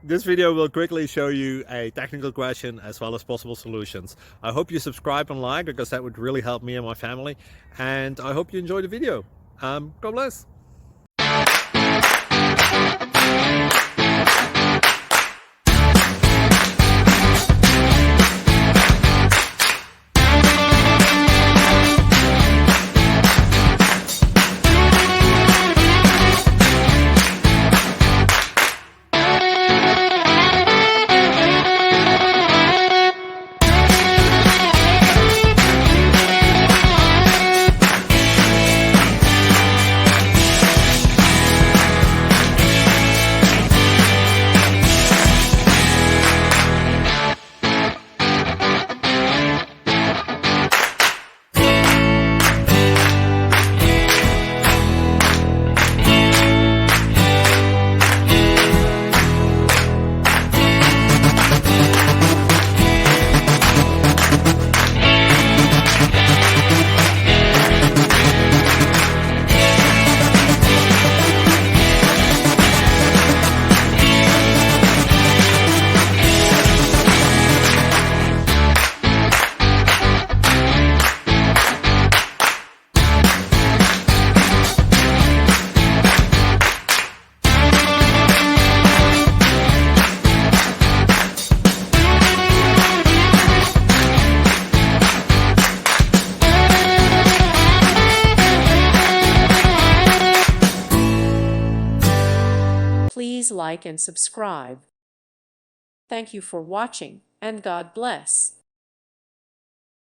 This video will quickly show you a technical question as well as possible solutions. I hope you subscribe and like because that would really help me and my family. And I hope you enjoy the video. God bless. Please like and subscribe. Thank you for watching, and God bless.